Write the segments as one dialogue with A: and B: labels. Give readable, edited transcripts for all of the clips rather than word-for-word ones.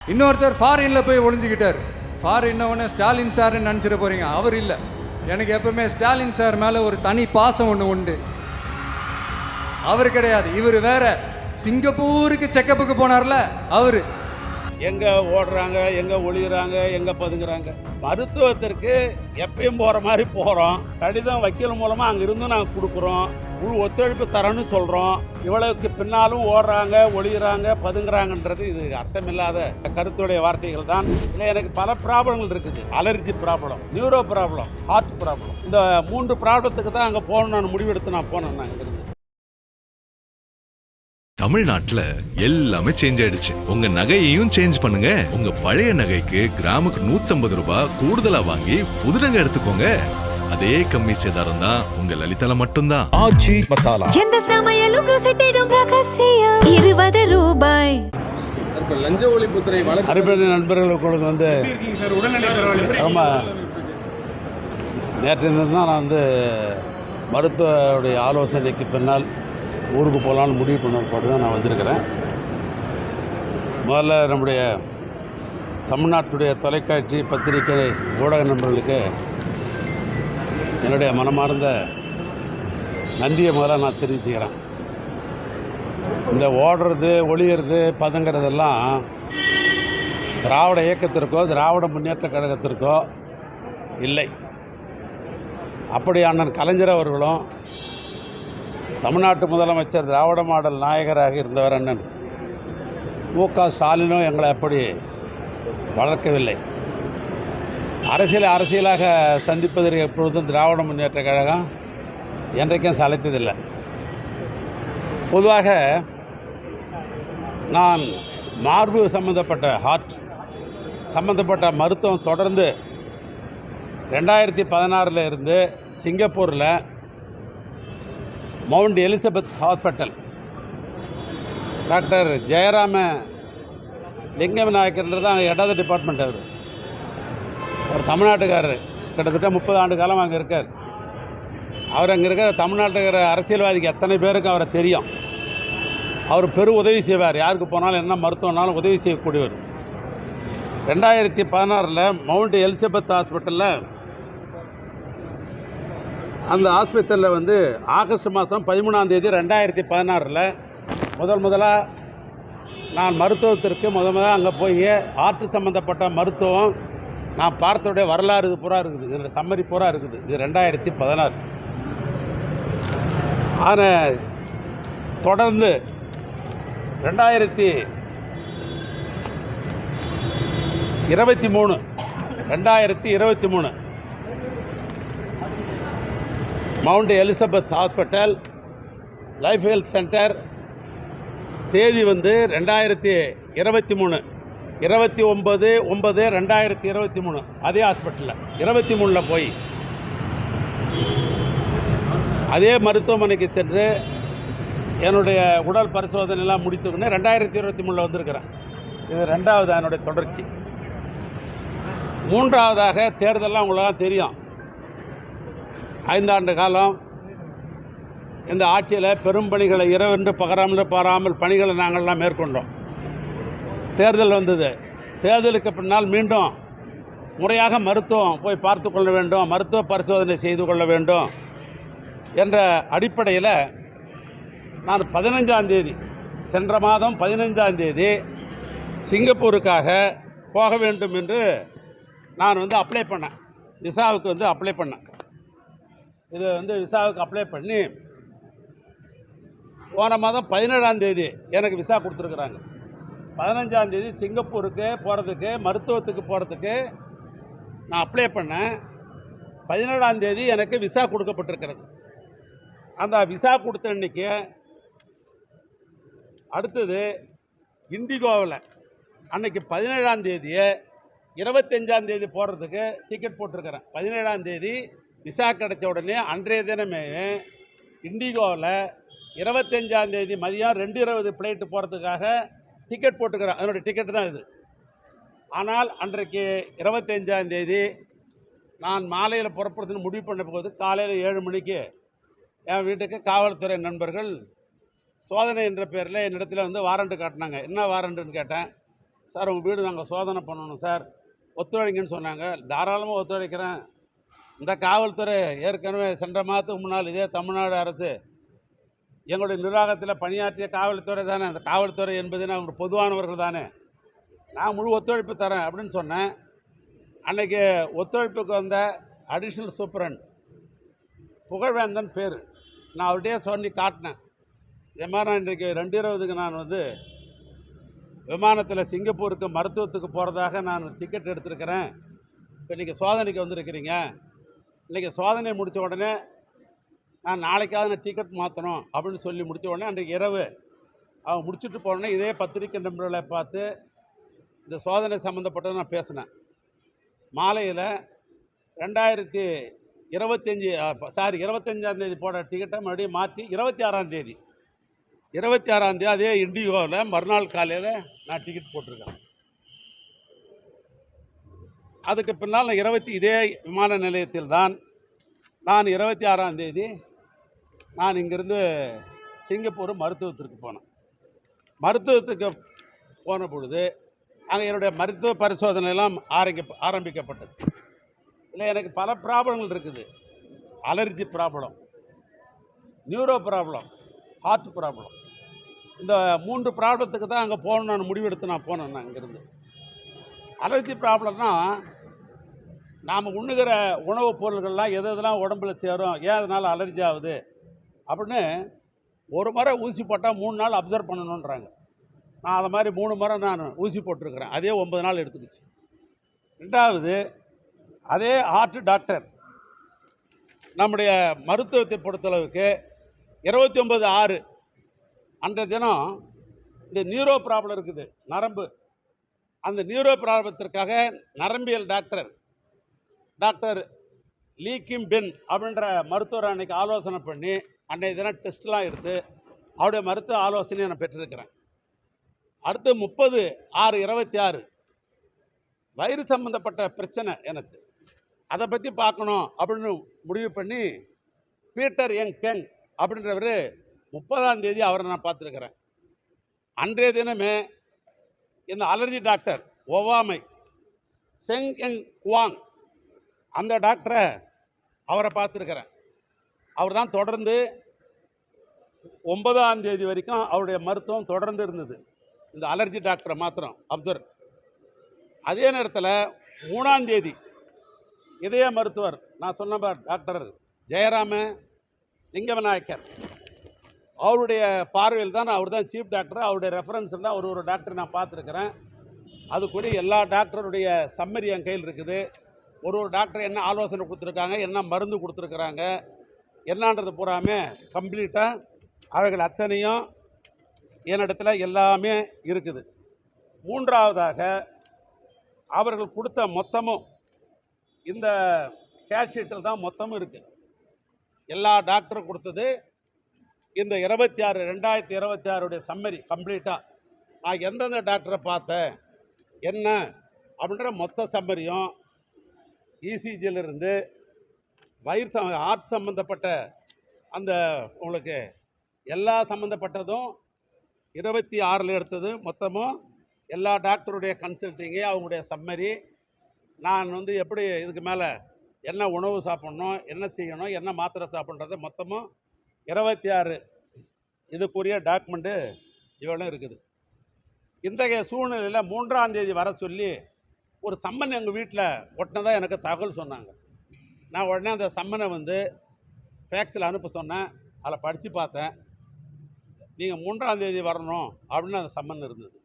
A: இன்னொருத்தர் ஃபாரின்ல போய் ஒளிஞ்சுக்கிட்டார். ஃபாரின் உடனே ஸ்டாலின் சார்ன்னு நினச்சிட போறீங்க. அவர் இல்லை. எனக்கு எப்பவுமே ஸ்டாலின் சார் மேலே ஒரு தனி பாசம் ஒன்று உண்டு. அவர் கிடையாது, இவர் வேற. சிங்கப்பூருக்கு செக்கப்புக்கு போனார்ல அவரு.
B: எங்க ஓடுறாங்க, எங்க ஒளிகிறாங்க, எங்க பதுங்குறாங்க. மருத்துவத்திற்கு எப்பயும் போற மாதிரி போறோம். கடிதம் வக்கீல் மூலமா அங்க இருந்து நாங்க கொடுக்குறோம். முழு ஒத்துழைப்பு தரேன்னு சொல்றோம். இவ்வளவுக்கு பின்னாலும் ஓடுறாங்க, ஒளிகிறாங்க, பதுங்குறாங்கன்றது இது அர்த்தமில்லாத கருத்துடைய வார்த்தைகள் தான். இல்லை, எனக்கு பல ப்ராப்ளங்கள் இருக்குது. Allergy problem, neuro problem, heart problem. இந்த 3 ப்ராப்ளத்துக்கு தான் அங்கே போகணும். நான் முடிவெடுத்து நான் போனேன். நான்
C: தமிழ்நாட்டுல எல்லாமே சேஞ்ச் ஆயிடுச்சு. உங்க நகையையும் சேஞ்ச் பண்ணுங்க. உங்க பழைய நகைக்கு கிராமுக்கு 150 ரூபாய் கூடுதலா வாங்கி புது நகை எடுத்துக்கோங்க. அதே கம்மி சேதாரம் தான் உங்க லலிதால மட்டும்தான்.
D: ஆச்சி மசாலா,
E: எந்த சமையலும் ருசி தேடும் ரகசியம் 20 ரூபாய்.
A: லஞ்ச ஒழிப்புத்துறை
B: அறிவியல் நண்பர்களுக்கு வந்து ரொம்ப நேற்று தான் நான் மருத்துவருடைய ஆலோசனைக்கு பின்னால் ஊருக்கு போகலான்னு முடிவு பண்ண தான் நான் வந்திருக்கிறேன். முதல்ல நம்முடைய தமிழ்நாட்டுடைய தொலைக்காட்சி, பத்திரிகை, ஊடக நண்பர்களுக்கு என்னுடைய மனமார்ந்த நன்றியை முதல்ல நான் தெரிவிச்சுக்கிறேன். இந்த ஓடுறது, ஒளியிறது, பதுங்கிறதெல்லாம் திராவிட இயக்கத்திற்கோ திராவிட முன்னேற்ற கழகத்திற்கோ இல்லை. அப்படி அண்ணன் கலைஞர் அவர்களும் தமிழ்நாட்டு முதலமைச்சர், திராவிட மாடல் நாயகராக இருந்தவர் அண்ணன் மு.க. ஸ்டாலினும் எங்களை அப்படி வளர்க்கவில்லை. அரசியலாக சந்திப்பதற்கு எப்பொழுதும் திராவிட முன்னேற்ற கழகம் என்றைக்கும் சளைத்ததில்லை. பொதுவாக நான் மார்பு சம்பந்தப்பட்ட, ஹார்ட் சம்பந்தப்பட்ட மருத்துவம் தொடர்ந்து 2016 இருந்து சிங்கப்பூரில் mount Elizabeth hospital doctor Jayarama லிங்கம் நாயக்கர்ன்றது அங்கே இடது டிபார்ட்மெண்ட். அவர் தமிழ்நாட்டுக்காரர். கிட்டத்தட்ட 30 ஆண்டு காலம் அங்கே இருக்கார். அவர் அங்கே இருக்கிற தமிழ்நாட்டுக்கிற அரசியல்வாதிக்கு எத்தனை பேருக்கு அவரை தெரியும். அவர் பெரும் உதவி செய்வார். யாருக்கு போனாலும் என்ன மருத்துவம்னாலும் உதவி செய்யக்கூடியவர். 2016 மவுண்ட் எலிசபெத் ஹாஸ்பிட்டலில், அந்த ஆஸ்பத்திரியில் ஆகஸ்ட் மாதம் 13ஆம் தேதி 2016 முதலாக நான் மருத்துவத்திற்கு முதலாக அங்கே போய் ஆர்ட் சம்மந்தப்பட்ட மருத்துவம் நான் பார்த்தோடைய வரலாறு இது பூரா இருக்குது. இதில் சம்மரி பூரா இருக்குது. இது 2016. ஆனால் தொடர்ந்து 2023 mount Elizabeth hospital life health centre தேதி 2023 29/9/2023 அதே ஹாஸ்பிட்டலில் 23 போய் அதே மருத்துவமனைக்கு சென்று என்னுடைய உடல் பரிசோதனைலாம் முடித்துக்கின்னு 2023 வந்திருக்கிறேன். இது 2வது என்னுடைய தொடர்ச்சி. 3வதாக தேர்தலாம் உங்களுக்கு தெரியும். 5 ஆண்டு காலம் இந்த ஆட்சியில் பெரும் பணிகளை இரவென்று பாராமல் பணிகளை நாங்கள்லாம் மேற்கொண்டோம். தேர்தல் வந்தது. தேர்தலுக்கு பின்னால் மீண்டும் முறையாக மருத்துவம் போய் பார்த்து கொள்ள வேண்டும், மருத்துவ பரிசோதனை செய்து கொள்ள வேண்டும் என்ற அடிப்படையில் நான் 15ஆம் தேதி, சென்ற மாதம் 15ஆம் தேதி சிங்கப்பூருக்காக போக வேண்டும் என்று நான் அப்ளை பண்ணேன். விசாவுக்கு அப்ளை பண்ணேன். இது விசாவுக்கு அப்ளை பண்ணி போன மாதம் 17ஆம் தேதி எனக்கு விசா கொடுத்துருக்குறாங்க. 15ஆம் தேதி சிங்கப்பூருக்கு போகிறதுக்கு, மருத்துவத்துக்கு போகிறதுக்கு நான் அப்ளை பண்ணேன். 17ஆம் தேதி எனக்கு விசா கொடுக்கப்பட்டிருக்கிறது. அந்த விசா கொடுத்த அன்றைக்கி அடுத்தது இண்டிகோவில் அன்றைக்கி 17ஆம் தேதியை 25ஆம் தேதி போகிறதுக்கு டிக்கெட் போட்டிருக்கிறேன். 17ஆம் தேதி விசா கிடைச்ச உடனே அன்றைய தினமே இண்டிகோவில் 25ஆம் தேதி மதியம் 2:20 ஃப்ளைட்டு போகிறதுக்காக டிக்கெட் போட்டுக்கிறேன். அதனுடைய டிக்கெட்டு தான் இது. ஆனால் அன்றைக்கு 25ஆம் தேதி நான் மாலையில் புறப்படுறதுன்னு முடிவு பண்ண போது காலையில் 7 மணிக்கு என் வீட்டுக்கு காவல்துறை நண்பர்கள் சோதனை என்ற பேரில் என்னிடத்தில் வாரண்ட் காட்டினாங்க. என்ன வாரண்ட்டுன்னு கேட்டேன். சார் உங்கள் வீடு நாங்கள் சோதனை பண்ணணும் சார், ஒத்துழைங்கன்னு சொன்னாங்க. தாராளமாக ஒத்துழைக்கிறேன். இந்த காவல்துறை ஏற்கனவே சென்ற மாதத்துக்கு முன்னால் இதே தமிழ்நாடு அரசு எங்களுடைய நிர்வாகத்தில் பணியாற்றிய காவல்துறை தானே, அந்த காவல்துறை என்பதுன்னு அவங்க பொதுவானவர்கள் தானே, நான் முழு ஒத்துழைப்பு தரேன் அப்படின்னு சொன்னேன். அன்றைக்கி ஒத்துழைப்புக்கு வந்த அடிஷ்னல் சூப்பரண்ட் புகழ்வேந்தன் பேர், நான் அவர்கிட்டயே சொல்லி காட்டினேன். இதே மாதிரி நான் இன்றைக்கி 2:20க்கு நான் வந்து விமானத்தில் சிங்கப்பூருக்கு மருத்துவத்துக்கு போகிறதாக நான் டிக்கெட் எடுத்திருக்கிறேன். இப்போ இன்றைக்கி சோதனைக்கு வந்திருக்கிறீங்க, இன்றைக்கி சோதனை முடித்த உடனே நான் நாளைக்காவது நான் டிக்கெட் மாற்றணும் அப்படின்னு சொல்லி முடித்த உடனே அன்றைக்கி இரவு அவன் முடிச்சுட்டு போனோடனே இதே பத்திரிக்கை நண்பர்களை பார்த்து இந்த சோதனை சம்மந்தப்பட்டதை நான் பேசினேன். மாலையில் 25ஆம் தேதி போட டிக்கெட்டை மறுபடியும் மாற்றி 26ஆம் தேதி அதே இண்டிகோவில் மறுநாள் காலையில் நான் டிக்கெட் போட்டிருக்கேன். அதுக்கு பின்னால் நான் இதே விமான நிலையத்தில் தான் நான் 26ஆம் தேதி நான் இங்கேருந்து சிங்கப்பூர் மருத்துவத்திற்கு போனேன். மருத்துவத்துக்கு போன பொழுது அங்கே என்னுடைய மருத்துவ பரிசோதனையெல்லாம் ஆரம்பிக்கப்பட்டது. இல்லை, எனக்கு பல ப்ராப்ளங்கள் இருக்குது. Allergy problem, neuro problem, heart problem. இந்த 3 ப்ராப்ளத்துக்கு தான் அங்கே போகணும் நான் முடிவெடுத்து நான் போனேன். நான் இங்கேருந்து அலர்ஜி ப்ராப்ளம்னா நாம் உண்ணுகிற உணவுப் பொருள்கள்லாம் எதெல்லாம் உடம்புல சேரும், ஏன் அதனால் அலர்ஜி ஆகுது அப்படின்னு ஒரு முறை ஊசி போட்டால் 3 நாள் அப்சர்வ் பண்ணணுன்றாங்க. நான் அதை மாதிரி 3 முறை நான் ஊசி போட்டிருக்கிறேன். அதே 9 நாள் எடுத்துக்கிச்சு. 2வது அதே ஹார்ட் டாக்டர் நம்முடைய மருத்துவத்தை பொறுத்தளவுக்கு 29/6 அன்றைய தினம் இந்த நியூரோ ப்ராப்ளம் இருக்குது, நரம்பு. அந்த நியூரோ ப்ராப்ளத்திற்காக நரம்பியல் டாக்டர் லீ கிம் பென் அப்படின்ற மருத்துவர் அன்றைக்கி ஆலோசனை பண்ணி அன்றைய தினம் டெஸ்ட்லாம் எடுத்து அவருடைய மருத்துவ ஆலோசனையை நான் பெற்றிருக்கிறேன். அடுத்து 30/6/26 வயிறு சம்மந்தப்பட்ட பிரச்சனை எனக்கு, அதை பற்றி பார்க்கணும் அப்படின்னு முடிவு பண்ணி பீட்டர் யங் கெங் அப்படின்றவர் 30ஆம் தேதி அவரை நான் பார்த்துருக்கிறேன். அன்றைய தினமே இந்த அலர்ஜி டாக்டர் ஒவ்வாமை செங் எங் குவாங் அந்த டாக்டரை அவரை பார்த்துருக்கிறேன். அவர் தான் தொடர்ந்து 9ஆம் தேதி வரைக்கும் அவருடைய மருத்துவம் தொடர்ந்து இருந்தது. இந்த அலர்ஜி டாக்டரை மாத்திரம் அப்சர்வ். அதே நேரத்தில் 3ஆம் தேதி இதய மருத்துவர் நான் சொன்ன டாக்டர் ஜெயராம லிங்கவிநாயக்கர் அவருடைய பார்வையில் தான், அவர் தான் சீஃப் டாக்டர், அவருடைய ரெஃபரன்ஸில் தான் ஒரு டாக்டர் நான் பார்த்துருக்கிறேன். அதுக்குரிய எல்லா டாக்டருடைய சம்மரி என் கையில் இருக்குது. ஒரு டாக்டர் என்ன ஆலோசனை கொடுத்துருக்காங்க, என்ன மருந்து கொடுத்துருக்குறாங்க, என்னன்றது பூராமே கம்ப்ளீட்டாக அவைகள் அத்தனையும் என்னிடத்தில் எல்லாமே இருக்குது. 3வதாக அவர்கள் கொடுத்த மொத்தமும் இந்த கேஷ் ஷீட்டில் தான் மொத்தமும் இருக்குது. எல்லா டாக்டரும் கொடுத்தது இந்த 2026 சம்மரி கம்ப்ளீட்டாக நான் எந்தெந்த டாக்டரை பார்த்தேன் என்ன அப்படின்ற மொத்த சம்மரியும் இசிஜியிலிருந்து வயிறு ஹார்ட் சம்மந்தப்பட்ட அந்த உங்களுக்கு எல்லா சம்மந்தப்பட்டதும் 26 எடுத்தது மொத்தமும் எல்லா டாக்டருடைய கன்சல்ட்டிங்கு அவங்களுடைய சம்மரி, நான் வந்து எப்படி இதுக்கு மேலே என்ன உணவு சாப்பிட்ணும், என்ன செய்யணும், என்ன மாத்திரை சாப்பிட்றது மொத்தமும் 26 இதுக்குரிய டாக்குமெண்ட்டு இவ்வளோ இருக்குது. இன்றைய சூழ்நிலையில் 3ஆம் தேதி வர சொல்லி ஒரு சம்மன் எங்கள் வீட்டில் ஒட்டினதாக எனக்கு தகவல் சொன்னாங்க. நான் உடனே அந்த சம்மனை வந்து ஃபேக்ஸில் அனுப்ப சொன்னேன். அதில் படித்து பார்த்தேன். நீங்கள் 3ஆம் தேதி வரணும் அப்படின்னு அந்த சம்மன் இருந்தது.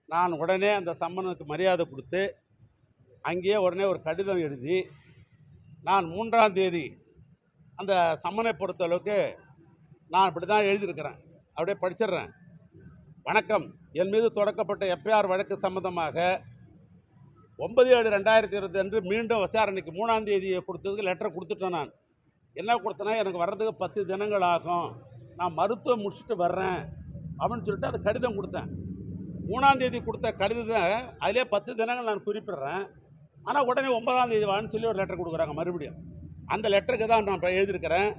B: நான் உடனே அந்த சம்மனுக்கு மரியாதை கொடுத்து அங்கேயே உடனே ஒரு கடிதம் எழுதி நான் 3ஆம் தேதி அந்த சம்மனை பொறுத்தளவுக்கு நான் இப்படி தான் எழுதியிருக்கிறேன், அப்படியே படிச்சிடுறேன். வணக்கம், என் மீது தொடக்கப்பட்ட எஃப்ஐஆர் வழக்கு சம்பந்தமாக 9/7/2020 அன்று மீண்டும் விசாரணைக்கு 3ஆம் தேதியை கொடுத்ததுக்கு லெட்டர் கொடுத்துட்டேன். நான் என்ன கொடுத்தேன்னா, எனக்கு வர்றதுக்கு 10 தினங்கள் ஆகும், நான் மருத்துவம் முடிச்சுட்டு வர்றேன் அப்படின்னு சொல்லிட்டு அது கடிதம் கொடுத்தேன். 3ஆம் தேதி கொடுத்த கடிதத்தை அதிலே 10 தினங்கள் நான் குறிப்பிட்றேன். ஆனால் உடனே 9ஆம் தேதி வான்னு சொல்லி ஒரு லெட்டர் கொடுக்குறாங்க மறுபடியும். அந்த லெட்டருக்கு தான் நான் எழுதியிருக்கிறேன்.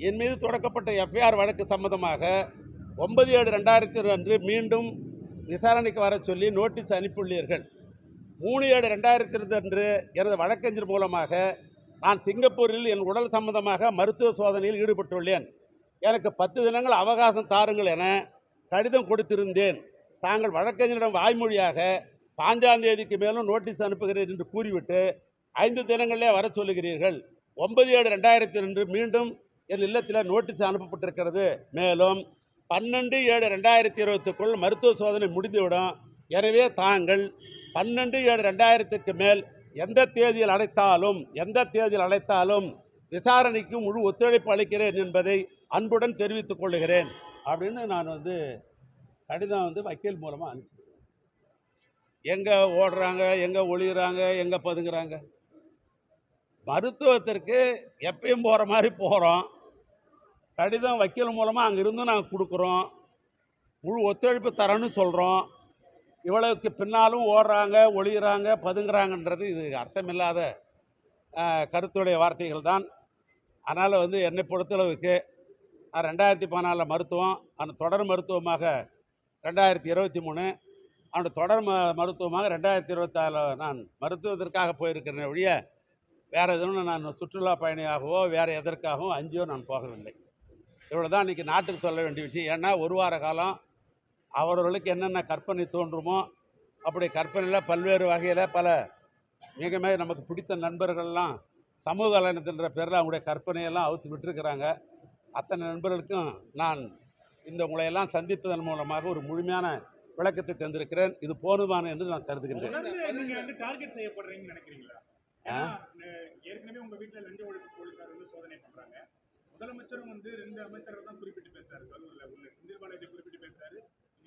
B: என் மீது தொடக்கப்பட்ட எஃப்ஐஆர் வழக்கு சம்பந்தமாக 9/7/2020 அன்று மீண்டும் விசாரணைக்கு வர சொல்லி நோட்டீஸ் அனுப்பியுள்ளீர்கள். 3/7/2002 அன்று எனது வழக்கறிஞர் மூலமாக நான் சிங்கப்பூரில் என் உடல் சம்பந்தமாக மருத்துவ சோதனையில் ஈடுபட்டுள்ளேன். எனக்கு 10 தினங்கள் அவகாசம் தாருங்கள் என கடிதம் கொடுத்திருந்தேன். தாங்கள் வழக்கறிஞரிடம் வாய்மொழியாக 5ஆம் தேதிக்கு மேலும் நோட்டீஸ் அனுப்புகிறேன் என்று கூறிவிட்டு 5 தினங்களிலே வர சொல்லுகிறீர்கள். 9/7/2002 மீண்டும் என் இல்லத்தில் நோட்டீஸ் அனுப்பப்பட்டிருக்கிறது. மேலும் 12/7/2020க்குள் மருத்துவ சோதனை முடிந்துவிடும். எனவே தாங்கள் 12/7/2000க்கு மேல் எந்த தேதியில் அழைத்தாலும் விசாரணைக்கு முழு ஒத்துழைப்பு அளிக்கிறேன் என்பதை அன்புடன் தெரிவித்துக் கொள்கிறேன் அப்படின்னு நான் கடிதம் வக்கீல் மூலமாக அனுப்பிச்சிருக்கேன். எங்கே ஓடுறாங்க, எங்கே ஒளிகிறாங்க, எங்கே பதுங்குறாங்க? மருத்துவத்திற்கு எப்பயும் போகிற மாதிரி போகிறோம். கடிதம் வக்கீல் மூலமாக அங்கிருந்து நாங்கள் கொடுக்குறோம். முழு ஒத்துழைப்பு தரேன்னு சொல்கிறோம். இவ்வளவுக்கு பின்னாலும் ஓடுறாங்க, ஒளிகிறாங்க, பதுங்குறாங்கன்றது இது அர்த்தமில்லாத கருத்துடைய வார்த்தைகள் தான். அதனால் என்னை பொறுத்தளவுக்கு 2014 மருத்துவம், அந்த தொடர் மருத்துவமாக 2023, அந்த தொடர் மருத்துவமாக 2024 நான் மருத்துவத்திற்காக போயிருக்கிறேன் ஒழிய வேறு எதுவும் நான் சுற்றுலா பயணியாகவோ வேறு எதற்காகவும் அங்கேயோ நான் போகவில்லை. இவ்வளோ தான் இன்றைக்கி நாட்டுக்கு சொல்ல வேண்டிய விஷயம். ஏன்னா ஒரு வார காலம் அவர்களுக்கு என்னென்ன கற்பனை தோன்றுமோ அப்படி கற்பனையில் பல்வேறு வகையில் பல மிக நமக்கு பிடித்த நண்பர்கள்லாம் சமூக வலைத்தளத்தின்ற பேரில் அவங்களுடைய கற்பனையெல்லாம் அவுத்து விட்டுருக்கிறாங்க. அத்தனை நண்பர்களுக்கும் நான் உங்களையெல்லாம் சந்திப்பதன் மூலமாக ஒரு முழுமையான விளக்கத்தை தந்திருக்கிறேன். இது போதுமான என்று நான் கருதுகின்றேன்.
D: டார்கெட் செய்யப்படுறீங்கன்னு நினைக்கிறீங்களா? ஏற்கனவே உங்க வீட்டில் லஞ்ச ஒழிப்பு போலீசார் சோதனை பண்றாங்க. முதலமைச்சரும் 2 அமைச்சர்கள் தான் குறிப்பிட்டு பேசுறாரு. உள்ள செந்தில் பாலாஜி குறிப்பிட்டு பேசுறாரு,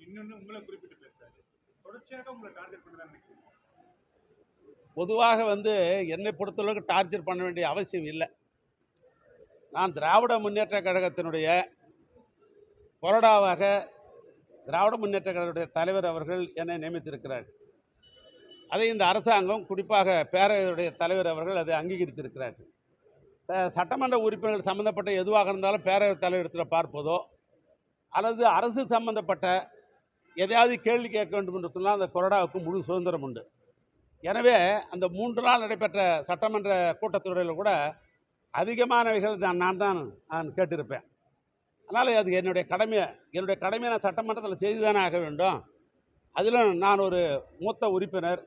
D: இன்னொன்னு உங்களை குறிப்பிட்டு பேசுறாரு. தொடர்ச்சியாக உங்களை டார்கெட் பண்ணதான் நினைக்கிறீங்க?
B: பொதுவாக என்னை பொறுத்தளவுக்கு டார்ச்சர் பண்ண வேண்டிய அவசியம் இல்லை. நான் திராவிட முன்னேற்ற கழகத்தினுடைய கொறடாவாக திராவிட முன்னேற்ற கழகத்துடைய தலைவர் அவர்கள் என்னை நியமித்திருக்கிறார். அதை இந்த அரசாங்கம், குறிப்பாக பேரவையுடைய தலைவர் அவர்கள் அதை அங்கீகரித்திருக்கிறார். சட்டமன்ற உறுப்பினர்கள் சம்பந்தப்பட்ட எதுவாக இருந்தாலும் பேரவைத் தலைவரிடத்தில் பார்ப்பதோ அல்லது அரசு சம்பந்தப்பட்ட எதையாவது கேள்வி கேட்க வேண்டும் என்று சொன்னால் அந்த கொறடாவுக்கு முழு சுதந்திரம் உண்டு. எனவே அந்த 3 நாள் நடைபெற்ற சட்டமன்ற கூட்டத்தொடரில் கூட அதிகமானவைகள் நான் கேட்டிருப்பேன். அதனால் அது என்னுடைய கடமையை நான் சட்டமன்றத்தில் செய்து தானே ஆக வேண்டும். அதிலும் நான் ஒரு மூத்த உறுப்பினர்.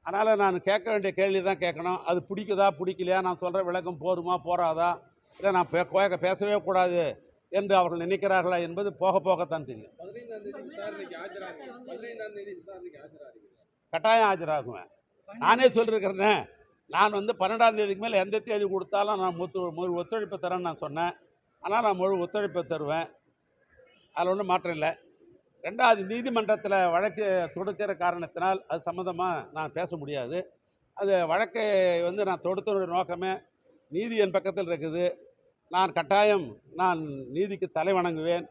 B: அதனால் நான் கேட்க வேண்டிய கேள்வி தான் கேட்கணும். அது பிடிக்குதா பிடிக்கலையா, நான் சொல்கிற விளக்கம் போதுமா போகாதா, இல்லை நான் பேசவே கூடாது என்று அவர்கள் நினைக்கிறார்களா என்பது போகத்தான் தெரியும்.
F: 15ஆம் தேதி விசாரணைக்கு
B: கட்டாயம் ஆஜராகுவேன். நானே சொல்லியிருக்கிறேன். நான் 12ஆம் தேதிக்கு மேலே எந்த தேதி கொடுத்தாலும் நான் முழு ஒத்துழைப்பு தரேன்னு நான் சொன்னேன். ஆனால் நான் முழு ஒத்துழைப்பு தருவேன். அதில் ஒன்றும் மாற்றம் இல்லை. 2வது, நீதிமன்றத்தில் வழக்கு தொடுக்கிற காரணத்தினால் அது சம்மந்தமாக நான் பேச முடியாது. அது வழக்கை நான் தொடுத்தனுடைய நோக்கமே நீதி என் பக்கத்தில் இருக்குது. நான் கட்டாயம் நீதிக்கு தலை வணங்குவேன்.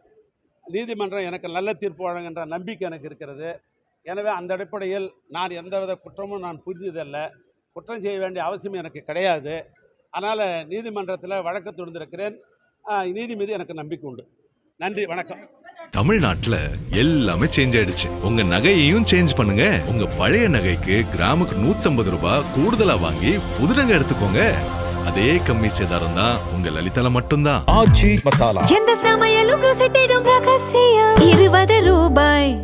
B: நீதிமன்றம் எனக்கு நல்ல தீர்ப்பு வழங்குகின்ற நம்பிக்கை எனக்கு இருக்கிறது. எனவே அந்த அடிப்படையில் நான் எந்தவித குற்றமும் நான் புரிந்ததில்லை. குற்றம் செய்ய வேண்டிய அவசியம் எனக்கு கிடையாது. அதனால் நீதிமன்றத்தில் வழக்கு தொடர்ந்திருக்கிறேன். நீதி மீது எனக்கு நம்பிக்கை உண்டு. நன்றி, வணக்கம்.
C: தமிழ்நாட்டுல எல்லாமே சேஞ்ச் ஆயிடுச்சு. உங்க நகையையும் சேஞ்ச் பண்ணுங்க. உங்க பழைய நகைக்கு கிராமுக்கு 150 ரூபாய் கூடுதலா வாங்கி புது நகை எடுத்துக்கோங்க. அதே கம்மி சேதாரம் தான் உங்க லலிதால மட்டும்தான்.
E: எந்த சமையலும் ருசி தேடும் ரகசியம் 20 ரூபாய்.